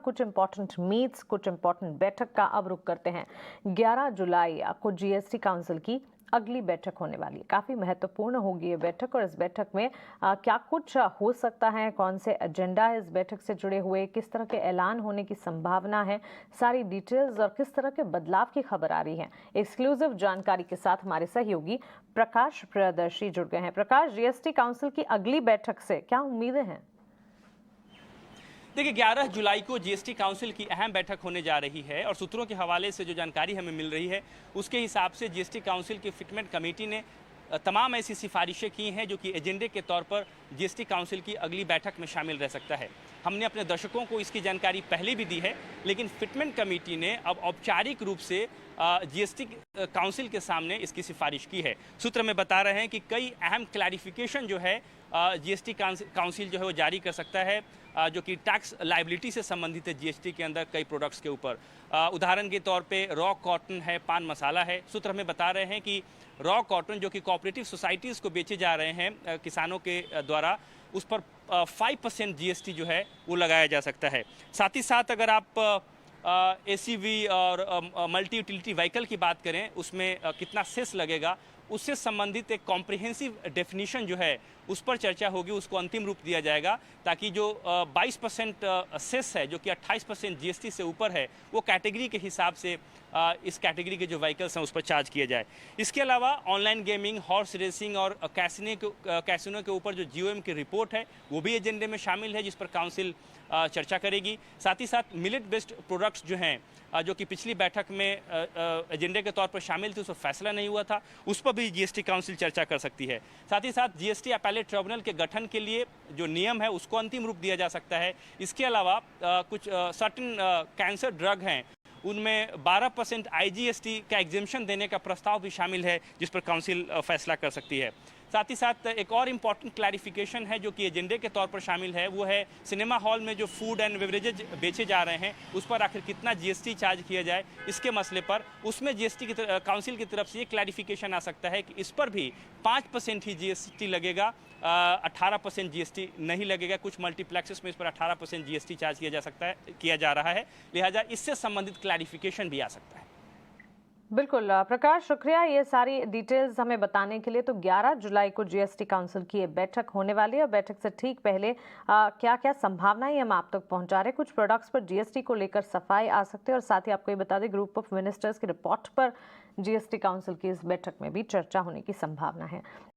कुछ important meets, कुछ important बैठक का अब रुख करते हैं। 11 जुलाई को जीएसटी काउंसिल की अगली बैठक होने वाली है। काफ़ी महत्वपूर्ण होगी ये बैठक और इस बैठक में क्या कुछ हो सकता है, कौन से एजेंडा है इस बैठक से जुड़े हुए, किस तरह के ऐलान होने की संभावना है, सारी डिटेल्स और किस तरह के बदलाव की खबर आ रही है। एक्सक्लूसिव जानकारी के साथ हमारे सहयोगी प्रकाश प्रियदर्शी जुड़ गए हैं। प्रकाश, जीएसटी काउंसिल की अगली बैठक से क्या उम्मीदें हैं? देखिए 11 जुलाई को जीएसटी काउंसिल की अहम बैठक होने जा रही है और सूत्रों के हवाले से जो जानकारी हमें मिल रही है उसके हिसाब से जीएसटी काउंसिल की फिटमेंट कमेटी ने तमाम ऐसी सिफारिशें की हैं जो कि एजेंडे के तौर पर जीएसटी काउंसिल की अगली बैठक में शामिल रह सकता है। हमने अपने दर्शकों को इसकी जानकारी पहले भी दी है, लेकिन फिटमेंट कमेटी ने अब औपचारिक रूप से जीएसटी काउंसिल के सामने इसकी सिफारिश की है। सूत्र में बता रहे हैं कि कई अहम क्लैरिफिकेशन जो है जीएसटी काउंसिल जो है वो जारी कर सकता है, जो कि टैक्स लायबिलिटी से संबंधित है जीएसटी के अंदर कई प्रोडक्ट्स के ऊपर। उदाहरण के तौर पे रॉ कॉटन है, पान मसाला है। सूत्र हमें बता रहे हैं कि रॉ कॉटन जो कि कोऑपरेटिव सोसाइटीज़ को बेचे जा रहे हैं किसानों के द्वारा, उस पर 5% जीएसटी जो है वो लगाया जा सकता है। साथ ही साथ अगर आप एसीवी और मल्टी यूटिलिटी व्हीकल की बात करें, उसमें कितना सेस लगेगा, उससे संबंधित एक कॉम्प्रिहेंसिव डेफिनेशन जो है उस पर चर्चा होगी, उसको अंतिम रूप दिया जाएगा ताकि जो 22% सेस है जो कि 28% जीएसटी से ऊपर है, वो कैटेगरी के हिसाब से इस कैटेगरी के जो व्हीकल्स हैं उस पर चार्ज किया जाए। इसके अलावा ऑनलाइन गेमिंग, हॉर्स रेसिंग और कैसीनो के ऊपर जो जीओएम की रिपोर्ट है वो भी एजेंडे में शामिल है, जिस पर काउंसिल चर्चा करेगी। साथ ही साथ मिलेट बेस्ड प्रोडक्ट्स जो हैं जो कि पिछली बैठक में एजेंडे के तौर पर शामिल थे, उस पर फैसला नहीं हुआ था, उस पर भी जीएसटी काउंसिल चर्चा कर सकती है। साथ ही साथ जीएसटी अपैलेट ट्रिब्यूनल के गठन के लिए जो नियम है उसको अंतिम रूप दिया जा सकता है। इसके अलावा कुछ सर्टेन कैंसर ड्रग हैं, उनमें 12% आईजीएसटी का एग्जेम्पशन देने का प्रस्ताव भी शामिल है, जिस पर काउंसिल फैसला कर सकती है। साथ ही साथ एक और इम्पॉर्टेंट क्लैरिफिकेशन है जो कि एजेंडे के तौर पर शामिल है, वो है सिनेमा हॉल में जो फूड एंड बेवरेजेज बेचे जा रहे हैं उस पर आखिर कितना जीएसटी चार्ज किया जाए, इसके मसले पर उसमें जीएसटी की काउंसिल की तरफ से ये क्लैरिफिकेशन आ सकता है कि इस पर भी 5% ही जीएसटी लगेगा, 18% जीएसटी नहीं लगेगा। कुछ मल्टीप्लेक्सेस में इस पर 18% जीएसटी चार्ज किया जा रहा है, लिहाजा इससे संबंधित क्लैरिफिकेशन भी आ सकता है। बिल्कुल प्रकाश, शुक्रिया ये सारी डिटेल्स हमें बताने के लिए। तो 11 जुलाई को जीएसटी काउंसिल की ये बैठक होने वाली है और बैठक से ठीक पहले क्या क्या संभावनाएं हम आप तक पहुंचा रहे हैं। कुछ प्रोडक्ट्स पर जीएसटी को लेकर सफाई आ सकती है और साथ ही आपको ये बता दें, ग्रुप ऑफ मिनिस्टर्स की रिपोर्ट पर जीएसटी काउंसिल की इस बैठक में भी चर्चा होने की संभावना है।